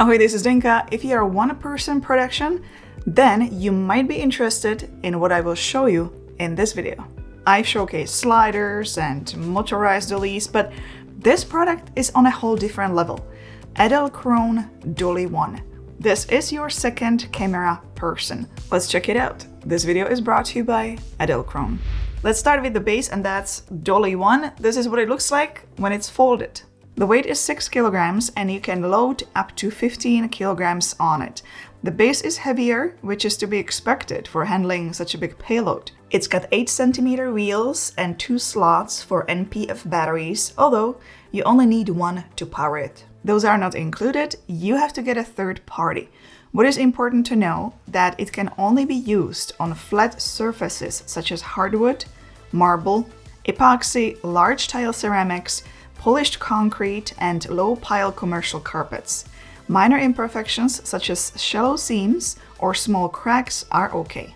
Ahoy, this is Zdenka. If you are a one-person production, then you might be interested in what I will show you in this video. I've showcased sliders and motorized dollies, but this product is on a whole different level. Edelkrone DollyONE. This is your second camera person. Let's check it out. This video is brought to you by Edelkrone. Let's start with the base, and that's Dolly One. This is what it looks like when it's folded. The weight is 6 kilograms and you can load up to 15 kilograms on it. The base is heavier, which is to be expected for handling such a big payload. It's got 8 centimeter wheels and 2 slots for NPF batteries, although you only need one to power it. Those are not included, you have to get a third party. What is important to know that it can only be used on flat surfaces such as hardwood, marble, epoxy, large tile ceramics, polished concrete, and low-pile commercial carpets. Minor imperfections such as shallow seams or small cracks are okay.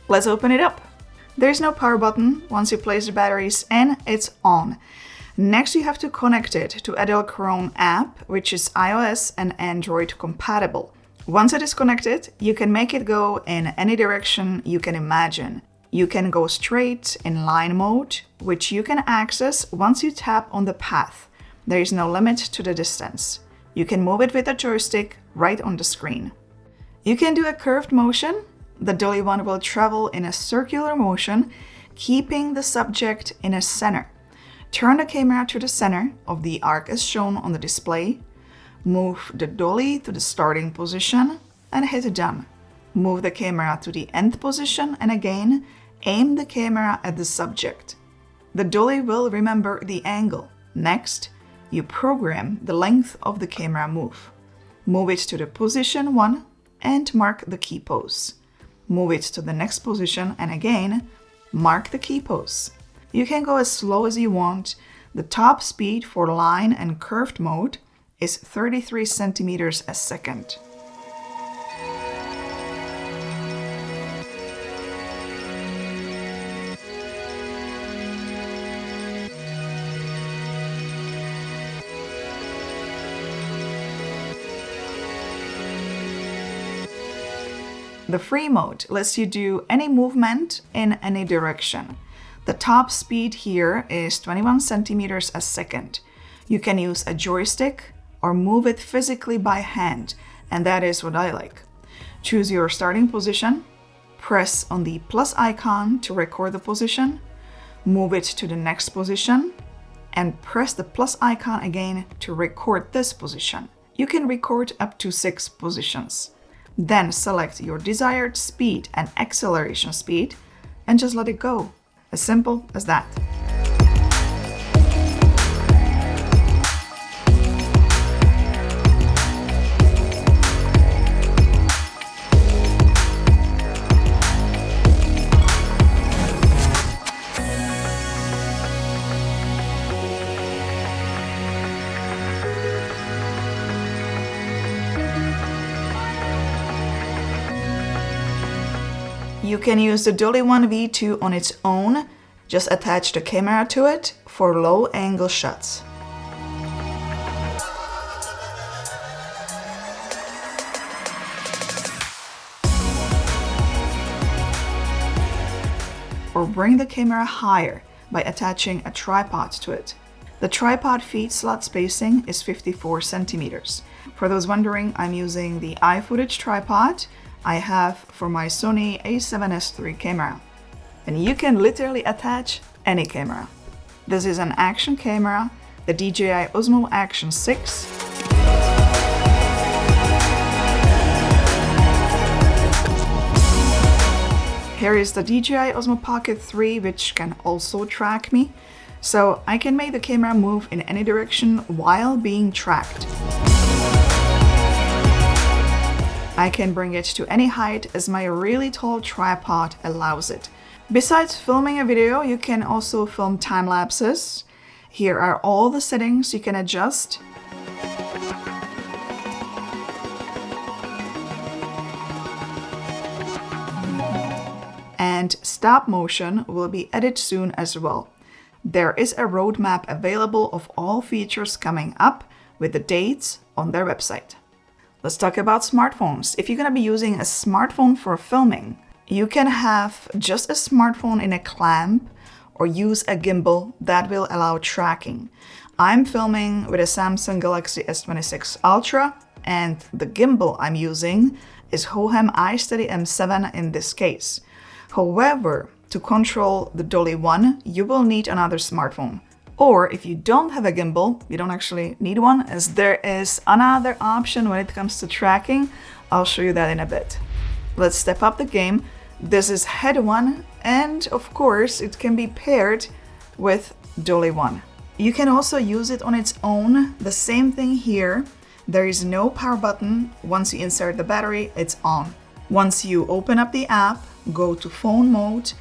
Let's open it up. There's no power button. Once you place the batteries in, it's on. Next, you have to connect it to Edelkrone app, which is iOS and Android compatible. Once it is connected, you can make it go in any direction you can imagine. You can go straight in line mode, which you can access once you tap on the path. There is no limit to the distance. You can move it with a joystick right on the screen. You can do a curved motion. The Dolly One will travel in a circular motion, keeping the subject in a center. Turn the camera to the center of the arc as shown on the display. Move the dolly to the starting position and hit done. Move the camera to the end position and again, aim the camera at the subject. The dolly will remember the angle. Next, you program the length of the camera move. Move it to the position 1 and mark the key pose. Move it to the next position and again, mark the key pose. You can go as slow as you want. The top speed for line and curved mode is 33 centimeters a second. The free mode lets you do any movement in any direction. The top speed here is 21 centimeters a second. You can use a joystick or move it physically by hand, and that is what I like. Choose your starting position, press on the plus icon to record the position, move it to the next position, and press the plus icon again to record this position. You can record up to 6 positions. Then select your desired speed and acceleration speed and just let it go. As simple as that. You can use the Dolly One V2 on its own. Just attach the camera to it for low angle shots. Or bring the camera higher by attaching a tripod to it. The tripod feet slot spacing is 54 centimeters. For those wondering, I'm using the iFootage tripod I have for my Sony a7S III camera. And you can literally attach any camera. This is an action camera, the DJI Osmo Action 6. Here is the DJI Osmo Pocket 3, which can also track me. So I can make the camera move in any direction while being tracked. I can bring it to any height as my really tall tripod allows it. Besides filming a video, you can also film time lapses. Here are all the settings you can adjust. And stop motion will be added soon as well. There is a roadmap available of all features coming up with the dates on their website. Let's talk about smartphones. If you're gonna be using a smartphone for filming, you can have just a smartphone in a clamp or use a gimbal that will allow tracking. I'm filming with a Samsung Galaxy S26 Ultra, and the gimbal I'm using is Hohem iSteady M7 in this case. However, to control the Dolly One, you will need another smartphone. Or if you don't have a gimbal, you don't actually need one, as there is another option when it comes to tracking. I'll show you that in a bit. Let's step up the game. This is Head One, and of course it can be paired with Dolly One. You can also use it on its own. The same thing here. There is no power button. Once you insert the battery, it's on. Once you open up the app, go to phone mode,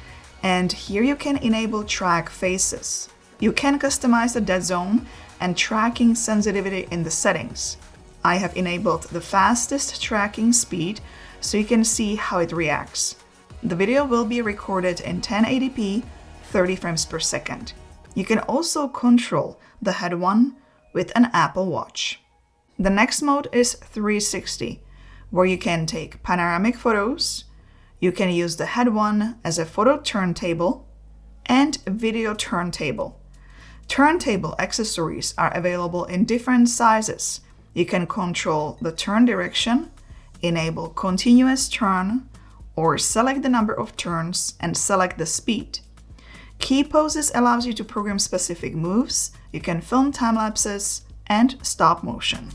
and here you can enable track faces. You can customize the dead zone and tracking sensitivity in the settings. I have enabled the fastest tracking speed so you can see how it reacts. The video will be recorded in 1080p, 30 frames per second. You can also control the Head One with an Apple Watch. The next mode is 360, where you can take panoramic photos. You can use the Head One as a photo turntable and video turntable. Turntable accessories are available in different sizes. You can control the turn direction, enable continuous turn, or select the number of turns and select the speed. Key poses allows you to program specific moves. You can film time lapses and stop motion.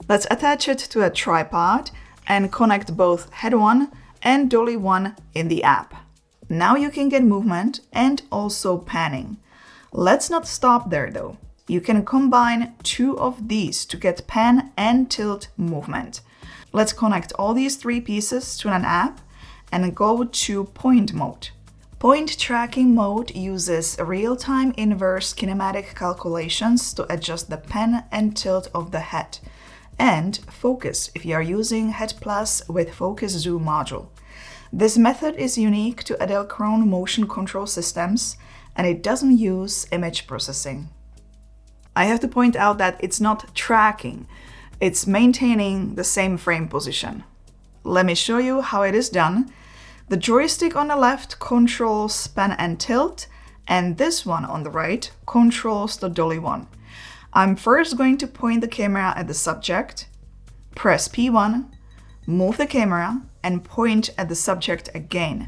Let's attach it to a tripod and connect both Head One and Dolly One in the app. Now you can get movement and also panning. Let's not stop there though. You can combine two of these to get pan and tilt movement. Let's connect all these three pieces to an app and go to point mode. Point tracking mode uses real-time inverse kinematic calculations to adjust the pan and tilt of the head, and focus if you are using Head Plus with Focus Zoom module. This method is unique to Edelkrone motion control systems, and it doesn't use image processing. I have to point out that it's not tracking, it's maintaining the same frame position. Let me show you how it is done. The joystick on the left controls pan and tilt, and this one on the right controls the Dolly One. I'm first going to point the camera at the subject, press P1, move the camera, and point at the subject again.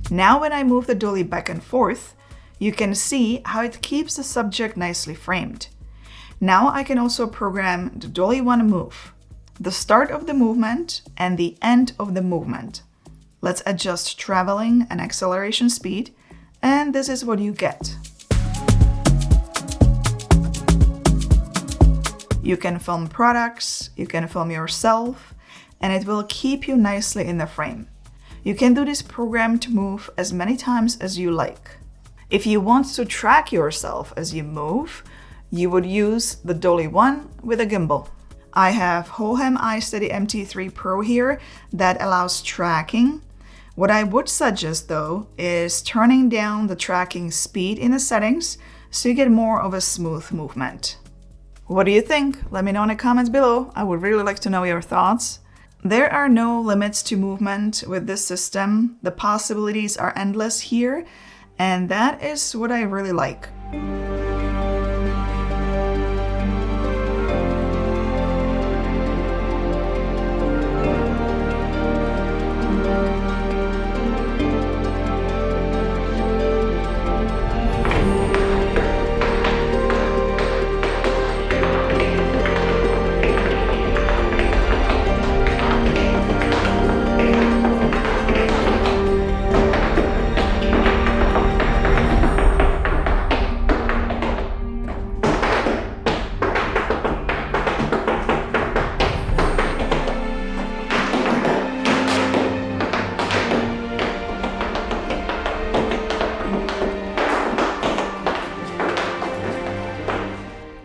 Now when I move the dolly back and forth, you can see how it keeps the subject nicely framed. Now I can also program the Dolly One move, the start of the movement and the end of the movement. Let's adjust traveling and acceleration speed, and this is what you get. You can film products, you can film yourself, and it will keep you nicely in the frame. You can do this programmed move as many times as you like. If you want to track yourself as you move, you would use the Dolly One with a gimbal. I have Hohem iSteady MT3 Pro here that allows tracking. What I would suggest though is turning down the tracking speed in the settings so you get more of a smooth movement. What do you think? Let me know in the comments below. I would really like to know your thoughts. There are no limits to movement with this system. The possibilities are endless here, and that is what I really like.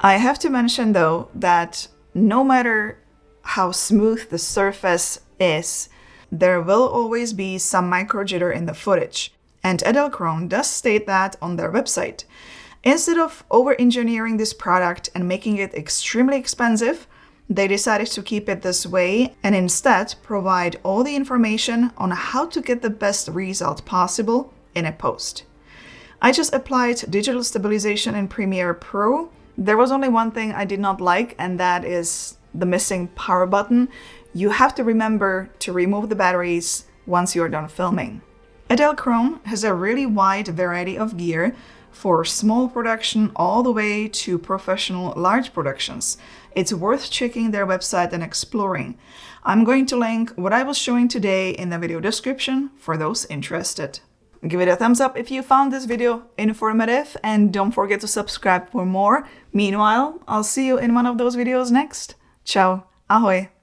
I have to mention though that no matter how smooth the surface is, there will always be some micro jitter in the footage. And Edelkrone does state that on their website. Instead of over-engineering this product and making it extremely expensive, they decided to keep it this way and instead provide all the information on how to get the best result possible in a post. I just applied digital stabilization in Premiere Pro. There was only one thing I did not like, and that is the missing power button. You have to remember to remove the batteries once you're done filming. Edelkrone has a really wide variety of gear for small production all the way to professional large productions. It's worth checking their website and exploring. I'm going to link what I was showing today in the video description for those interested. Give it a thumbs up if you found this video informative and don't forget to subscribe for more. Meanwhile, I'll see you in one of those videos next. Ciao, ahoj!